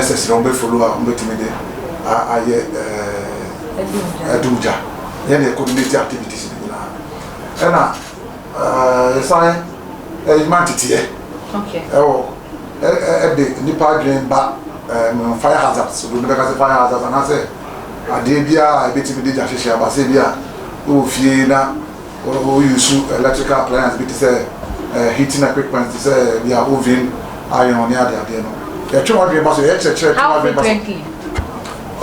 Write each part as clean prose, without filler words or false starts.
necessary on be follow on be timide aye eduja ye community activities na na sign humanity okay the nipa green ba fire hazards so do make us fire hazards and I say ade bia e betimi dey jahye ba say bia o fie na o use electrical appliance bit say heating equipment say bia oven iron ne ade no e twa wadwe ba so e cheche how frequently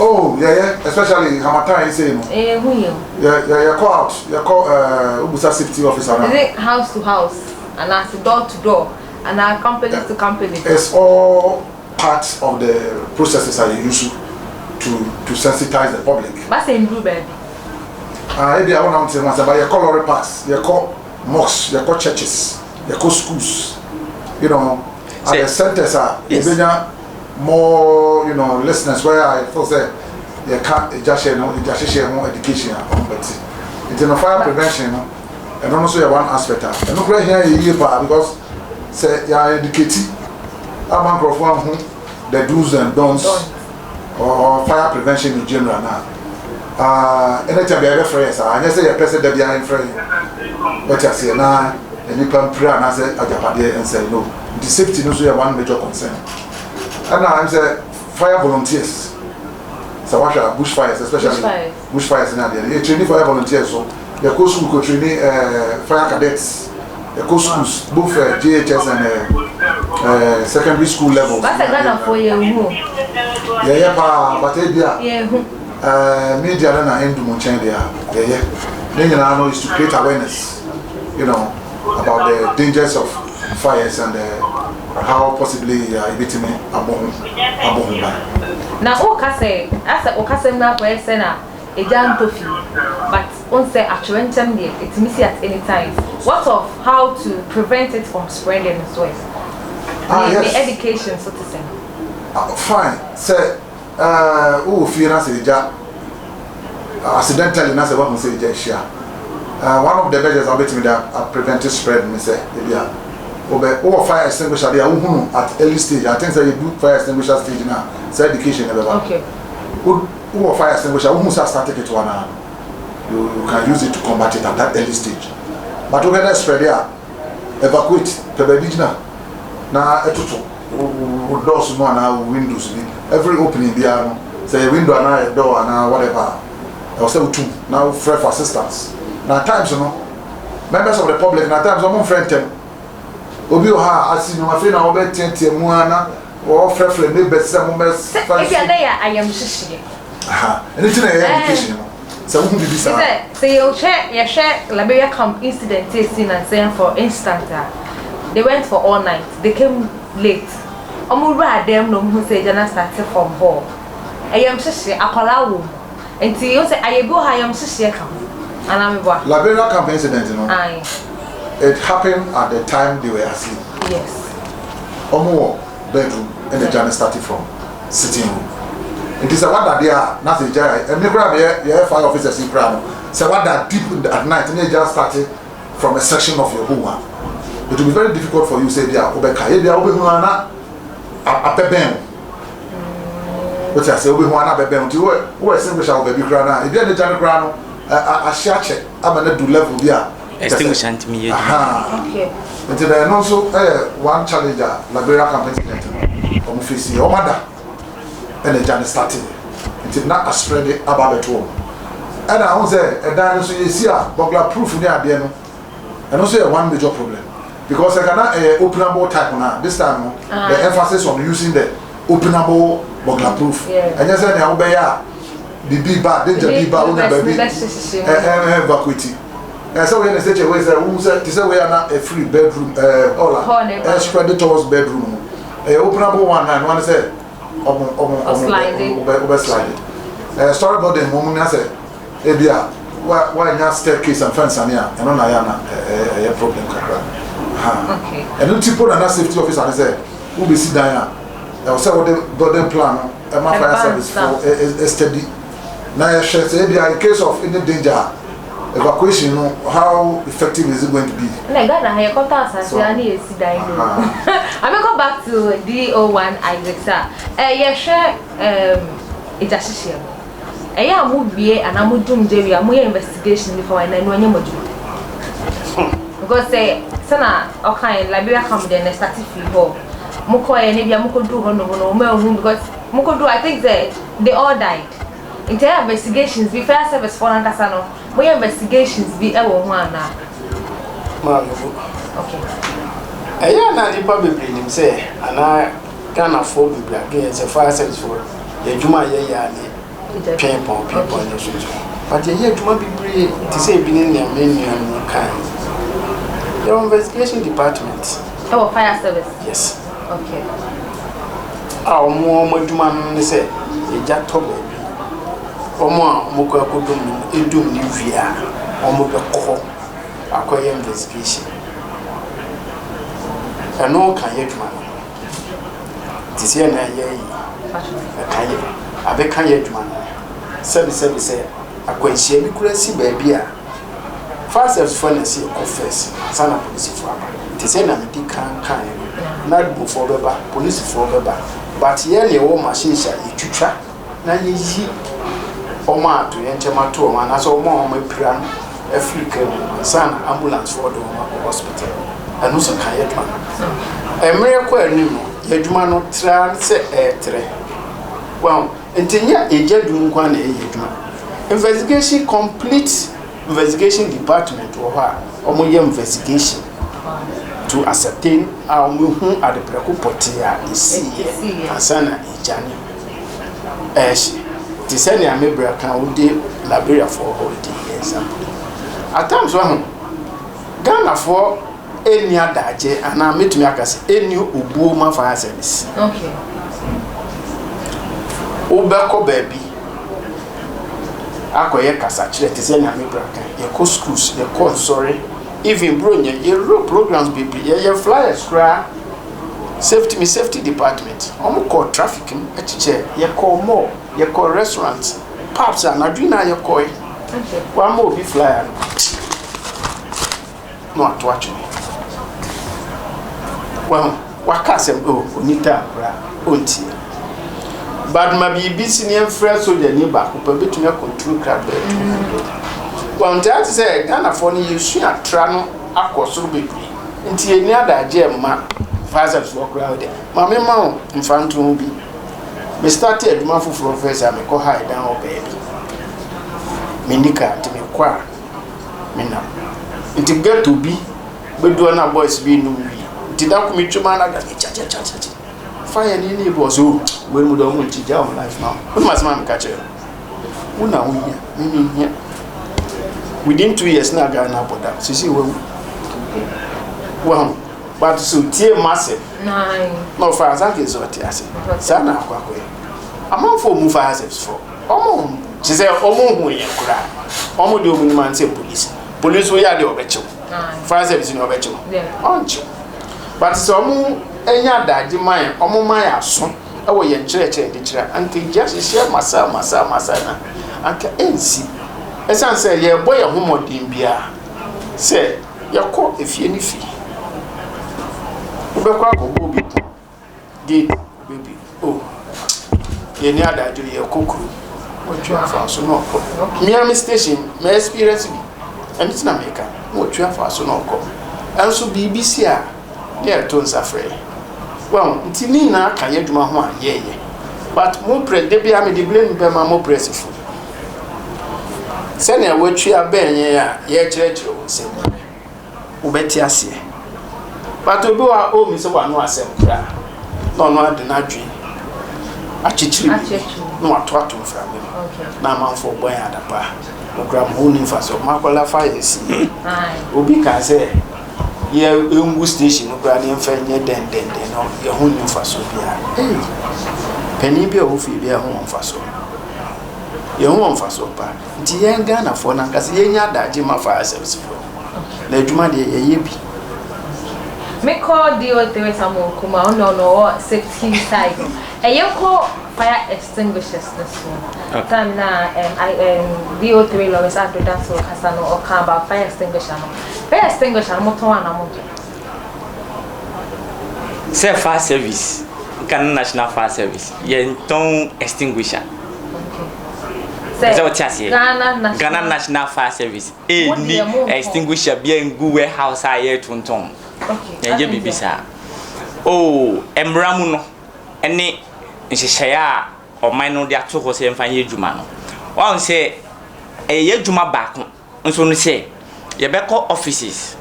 oh yeah especially Hamatan you say no who you yeah call out you call obusa safety officer now is it house to house and as door to door and our company to company it's all part of the processes that you use to sensitize the public. But say blue baby. Maybe I want to say but you call lorry parks, you call mosques, you call churches, you call schools. You know, at the centers are more, you know, listeners where I feel say you can't just share more education but it's in fire prevention, you know, and also one aspect and look right here because say you are educated about the do's and don'ts or fire prevention in general now. Anytime you have a phrase, I say a person that you are in frame. What I say now, and you can pray and I say, and say no. The safety is one major concern. And now I'm saying fire volunteers. So what are bushfires, especially bushfires in India? You train fire volunteers, so you go school, training fire cadets. The schools, both GHS and secondary school level. What's a Ghana for you? Yeah, but media and end to change there. Yeah. Then I know is to create awareness, you know, about the dangers of fires and how possibly evicting above. Now, Okase, as a Okase now, where Sena. A jam tofi, but on say actually it's missing at any time. What of how to prevent it from spreading as well? Yes. The education, so to say. Fine. Say, who fear us accidentally, na say what we say just share. One of the measures I'll bet me that preventive spread. Me say, yeah. Over fire extinguisher, they are at early stage. I think that you do fire extinguisher stage now. So education, okay. Who fire extinguisher almost has started it one you can use it to combat it at that early stage. But when they spread there, evacuate the original. Now etutu doors no and windows every opening there say window and a door and whatever. I say two now pray for assistance. Now times you know members of the public now times I'm friend them. Obi oha asi no afei na obe tete mu ana or frefle me best some members. If you are there I am shishi. Anything education. So who did this? Say you share Liberia camp incident tasting and saying for instance they went for all night. They came late. Omura them no who say jana started from hall. I am shishi akola wo. Until you say I go I am shishi camp. And I'm boy. Liberia camp incident, you know. Aye. It happened at the time they were asleep. Yes. Omo bedroom and the journey started from sitting room. It is a what that they are not a giant. And you fire officers in Crown. So what that deep at night and they just started from a section of your home. It will be very difficult for you to say they are Obeka. They are Obehuana a pebem. But I say Obehuana pebem. Who is English or baby grana? If you are the Johnny Grano, a share check. I'm going to do level there. Extinguishing to me. Okay. Until then also one challenger, Liberia campaign on facing your mother. And the journey started. It did not spread it about the home. And I was there, and then so you see a burglar proof near the end. And also one major problem. Because I cannot openable type now. This time, the emphasis on using the openable burglar proof. And just say, I obey the big bad, danger big bad, baby, evacuity. And so when they say, to say we are not a free bedroom, spread it towards bedroom. Openable one, and one said, slide. Story about the moment I said, Ebia, why not staircase and fence and here, and on a problem. Okay. And then people and that safety officer and said, who be sit down? I was saying what the building plan, and my fire service for a steady. Now, in case of any danger, evacuation, how effective is it going to be? I got a hair cut out as I need to die. I will go back to D01 Isaac, sir. Yeah, share it's a shame. I am would be and I would do Jerry a more investigation before I know any more. Because say, Sana, okay, Liberia come there and started free home. Moko and maybe Moko do no because Moko do, I think that they all died. Entire investigations be fair service for Nankasano. We investigations be a one now. Okay. I am not the public him say, and I can't afford to be against a fire service for the Juma Yayani. Train for people in the street. But you hear to be brave to say being their menu and kind. Your investigation department. Oh, fire service. Yes. Okay. Our more Juman say, a jack baby. Or more Moka could do Nivia or Moka Coho, acquire investigation. And no can yet man. Tis here, I can't yet man. Service say, I quite share because baby. First as fun as you confess, son of police for tis an empty kind, not before Baba, police for Baba, but yearly all machines are you track. Now ye Oma to enter my tour, and as all more my plan, a free son ambulance for the hospital, and also can man. A miracle, Yajuma no trans etre. Well, until ya a jedun one investigation complete. Investigation department or her investigation to ascertain our movement at the Precopotia is see and Sana Ijani. Ash, the senior member can do Liberia for holding example. At times, one Ghana for any other and I meet me as any Ubuma fire service. Okay. Ubeko baby. Akoye kasa chile te se nyame braka ye ko schools ye ko sorry even bronya ye ro programs bibi ye flyers kra safety department omo ko traffic achiche ye ko mall ye ko restaurants pubs and adwina ye ko one more bi flyer no atwache well wakasem onita kra onti but my BBC near fresh so the neighbor who permit me control crowd. Well, that say Ghana for you soon at Trano, Aquasur baby. Until near that gem, fathers walk around there. Mamma Mount in front to be. We started month for professor, I call high down, baby. Minika to me qua. Mina. Until get to be, but do not boys be no be. Did I commit to man? I got it. Fire any was who when we don't want to jam life now. We must man catch her. We now here. Within 2 years now, Ghana put that. See, well, but so tear massive. No, for as I get what I say. Sana, I'm on for move ourselves for. She said, Omo, we cry. Omo, the woman man say police. Police, we are the obetcho. Fire service in obetcho. Aren't you? But some. Enya daji man omo man aso e wo ye nkyereke de kyerɛ anka just share masa na anka ensi esan say ye boy ye homodin bia say ye kɔ efie ni fi ubekɔ akɔbɔ bi gate baby oh ye ni adajo ye kokuru otu afa so na ɔkɔ Miami station my experience bi enti na meka otu afa so na ɔkɔ enso BBC a ye to nsafrɛ. Well, Tinina can you do my one, but more press, they be the blame by my more pressing. Send a word to a ben, ye church, say, Ubetiasia. But to go our home is a one was a cry. No, the not dream. A chichi, no, a twattum from him. Now, man for boy at a bar. No gram holding for so Marcola fires. Ubika say. Ye umbu station no grani mfa nye den no ye ho nyumfa so bia pani bia ho fi bia ho mfa so ye ho mfa so pa nti ye Ghana fo na nkase ye nya daje ma fa service fo na adwuma de ye bi Me call Tvgh Samuel Kuma no safety side. And you call fire extinguishers this one. Time now Tvgh Lawrence after that so Casano or come about fire extinguisher. Fire extinguisher motor and say fire service. Ghana National Fire Service. Yen ton extinguisher. Okay. Ghana National Fire Service. Ni extinguisher bien gu warehouse aye tonton. Okay. Ye bibisa. Oh, embramu no. Ene nhyehyaya o man no de atoko se mfa ye djuma no. Won say ye djuma baako. Nso no say ye beko offices.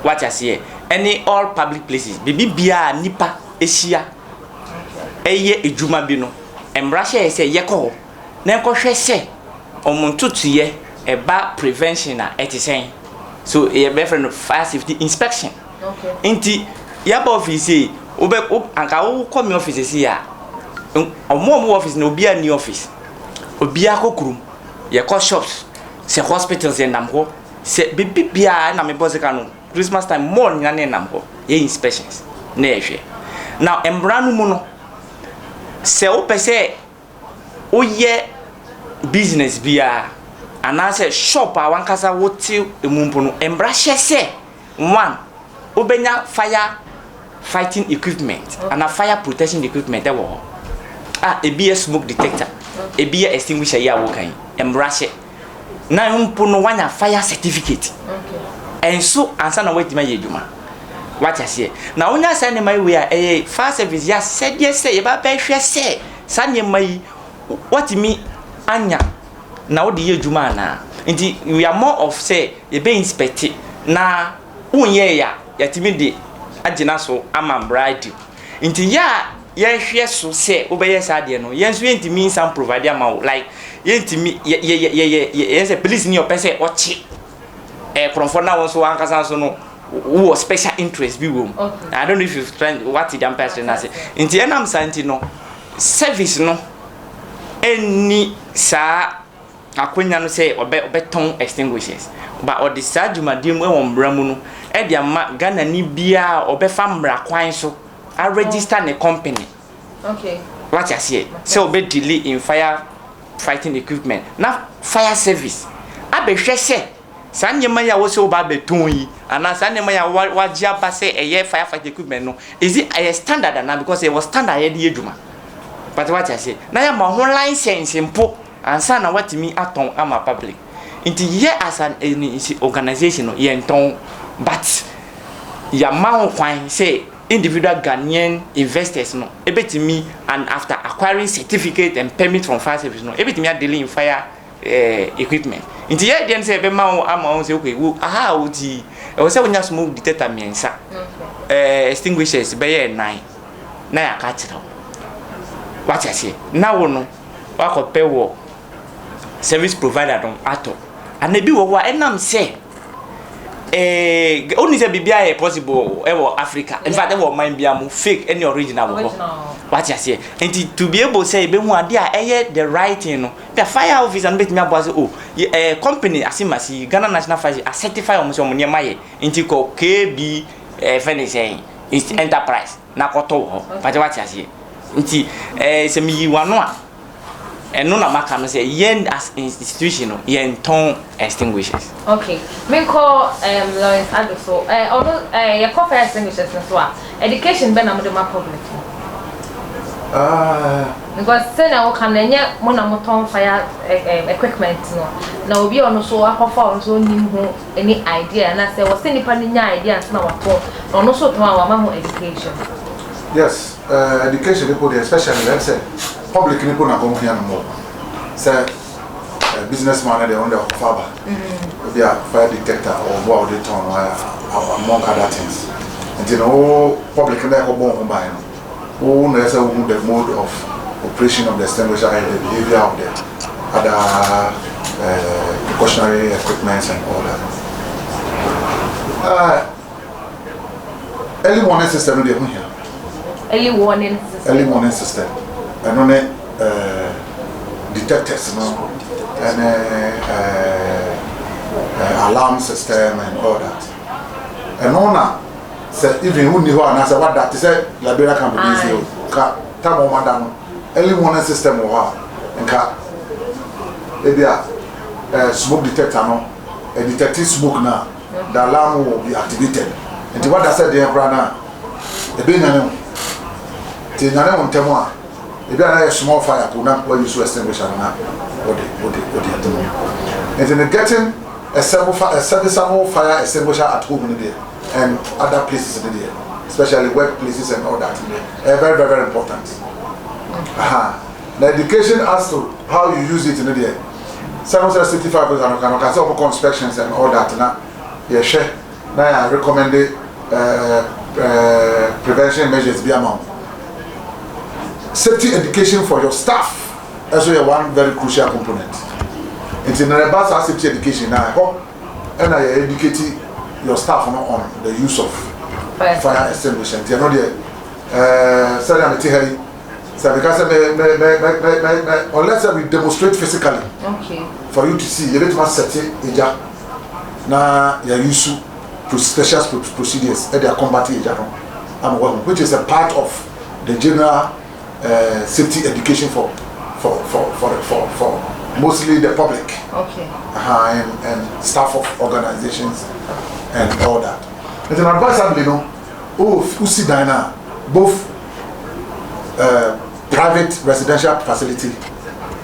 What I say, any all public places. Bibi bia nipa ehia. Eye edwuma bi no embra hye se yekọ na enkohwe se omuntutuye eba prevention na etisen so e be friend fire safety inspection. Okay. Inti yaba office obe anka wo come office si ya omo office na obi ani office obi akokurum yekọ shops se hospitals en namho se bibi bia na me boss ka no Christmas time more nya na namho ye inspections na ehwe now embra no mu no se o pese o ye business bia anase shop a wankasa wote emumpo no embra hye one obenya fire fighting equipment and a fire protection equipment that wo ebi smoke detector ebi extinguisher ya wo kan embra hye na umpo no wanya fire certificate. Okay. And so ansa na wait ma ye djuma what I say na onya say ne mai we a fire service ya said yes say ba ba hwe say sanye mai what me anya na wo de ye djuma na nti we are more of say ye be inspect na unye ya yatimi de agina so ama bride nti ya ye hwe so say wo be yes ade no ye nso ye ntimi some provide ama like ye ntimi ye say police ni opese ochi kronfo na won so ankasa so no who special interest be wom. Okay. I don't know if you've tried what the person has. In the enam santi no service no any sa akwenya no say obeton extinguishers but or the sajuma dim we won bramu no e dia ma Ghana ni bia obefa mra kwan so a register ne company. Okay. What you say? So obe delay in fire fighting equipment. Now fire service abehwe say sanyema ya wo se oba beton yi ana sanyema ya wajia ba se eye firefight equipment no is it a standard na because it was standard ye de edwuma but what I say na ya ma ho license mpo ansa na what me aton ama public into ye as an organization no ye nton but ya ma ho kwan say individual Ghanaian investors no ebetimi and after acquiring certificate and permit from fire service no ebetimi are dealing in fire equipment. Inti ye den se be ma ama on se okay wo aha oti e wo se wonya smoke detector miensa extinguishers be ye 9 na ya ka kira what I say na wo no wa ko pe wo service provider don ato anabi wo wa enam se only say bibia possible e wo Africa in fact e wo mind bia mu fake any original wo what I say and to be able say be hu ade a eye the right thing no the fire officer no betimi abo say oh company asimasi Ghana National Fire a certify omo so omo ne maye nti ko KB finish enterprise na ko to ho but what I say nti se mi yi wano a eno na maka no say yen as institution no yen ton extinguishers. Okay, me call Lawrence Adoso although your fire extinguishers so education be na mo de ma public because say na o kan nya mo na mo ton fire equipment no na obi ono so akofa ono so nim ho any idea na say wo say nipa ni nya idea na wato ono so to wa ma ho education. Yes, education people especially let's say public people na come here no more. Say businessman they on the farmer. They are fire detector or what they turn among other things. And you know public na go bon buy no. Who knows the mode of operation of the extinguisher and the behavior of the other precautionary equipment and all that. Early warning system they here. Early warning system. Early warning system. And on detectors, no, and alarm system and all that. And on say even who knew and I said what that say Liberia can be easy ka time o madam early warning system o ha nka e bia smoke detector no detecting smoke now the alarm will be activated and what I said there brana e be nyane ti nyane won temo a e bia na small fire ko na what use extinguisher na what and then getting a serviceable fire extinguisher at home in there and other places in there, especially workplaces and all that. Very, very, very important. The education as to how you use it in there. 765% can also inspections and all that. Now, I recommend prevention measures be among safety education for your staff. That's one very crucial component. It's in the bus safety education now. I hope and I educate your staff on the use of fire extinguisher. You know the sorry I'm telling so because unless we demonstrate physically for you to see you must set it now you use special procedures and they are combating which is a part of the general safety education for mostly the public and staff of organizations and all that. It's an advice, you know, who see Diana, both private residential facility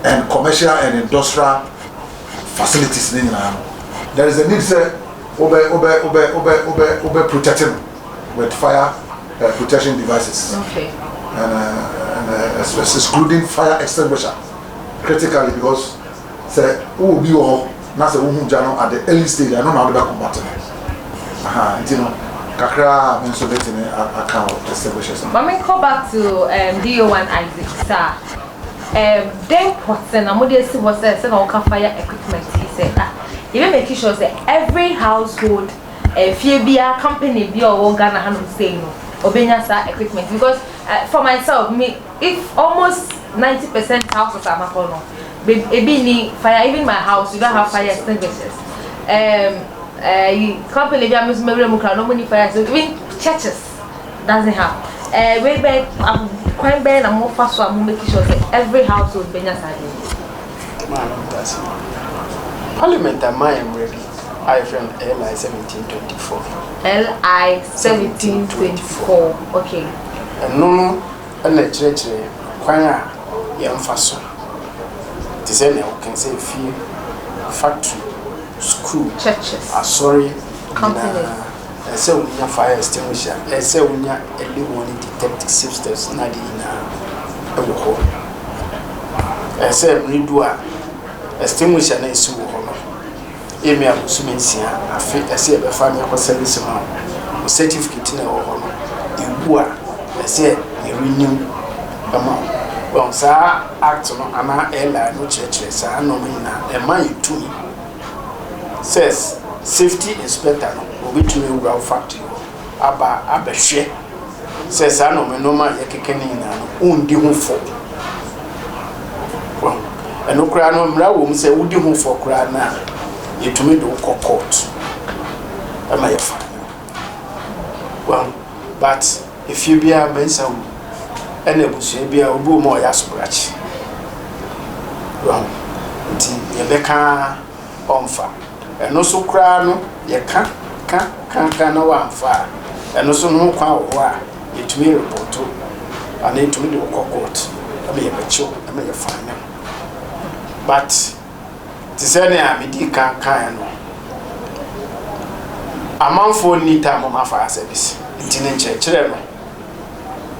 and commercial and industrial facilities. There is a need to protecting with fire protection devices. And excluding fire extinguisher critically because say who be or na say who jano at the early stage I don't know how to combat it. You know kakra mentioning account extinguishers. But me go back to DO1 Isaac sir. Then person amode see was say no fire equipment he said even making sure say every household Fibia company be or Ghana handle say no obenya sa equipment because for myself me if almost 90% houses are makono be fire even my house you don't have fire extinguishers company be amus me no money fire so even churches doesn't have way back quite bad and more fast so I'm making sure that every household benya sa Parliament am I am ready I from LI 1724 LI 1724 okay and no na church kwan a yɛmfa so te sɛ na can say fie factory school churches sorry companies ɛsɛ wonya fire extinguisher ɛsɛ wonya early warning detective systems na de na ɛwɔ hɔ ɛsɛ mridu a extinguisher na ɛsi wɔ hɔ no emi abusumensia afi ɛsɛ ɛbɛfa me akɔ service ma o certificate na ɛwɔ hɔ no ewu a ɛsɛ renew well, sir, act no ana airline no church, sir, no mina, and my to me says safety inspector no will be to me well factory. Abba share says, I know no man yakeni undi home for. Well, and no crown no mra say would home for crown now. You to me do court. Am I fine? Well, but if you be a mensa and a bush be a boom more yasbrach. Well, Yebeka on fire, and also crown, ye can't no one fire, and also no quite it to me report to, and it to me do court. I may have a choke, I may have fine. But to say I may kind a month for need time on my fire service. In church,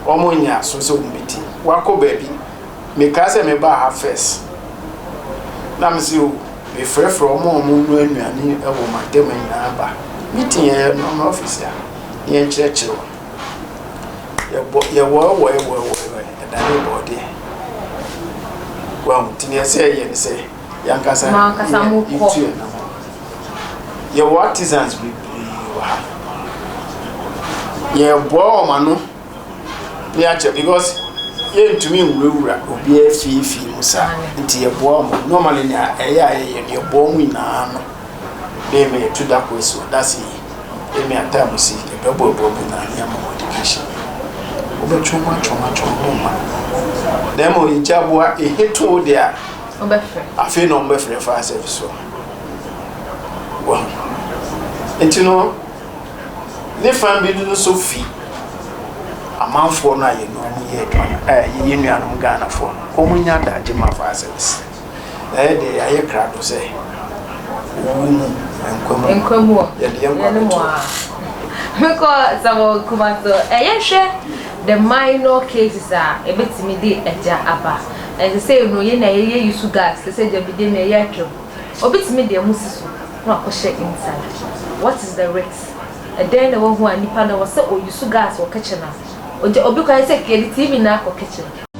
Omonya so meeting. Wako baby, me kase me ba ha first. Na me si o me frɛ from omo no anuane e wo madam nyina ba. Meeting e no office ya. Ye nkyerɛkyerɛ. Ye wo e da ne body. Wa mutini sɛ ye ne sɛ yankasa mu ko. Ye artisans be wa. Ye bo ma no because you to me rura obi afi musa nti ye boa mo normally na ye boa mu na no dey me to that way so that's it me at time see bebo na ya mo education obe choma demo ijabwa eheto dia obefe afi no mbefre fa service so wa entino ne fan bi do so fi amanfo no aye no ye dwan ye nuanom Ghana fo ko munya daje ma fa service de aye krado se enkomu ya de enkomu meko sabo kumato yehwe the minor cases are a bit timid eja aba and say no ye na ye use gas say je bi de na ye atwo obi timid de musisu no akoshe inside what is the risk and then the one who anipa na was say o use gas o kitchen na obi kwa say ke TV na akọ kitchen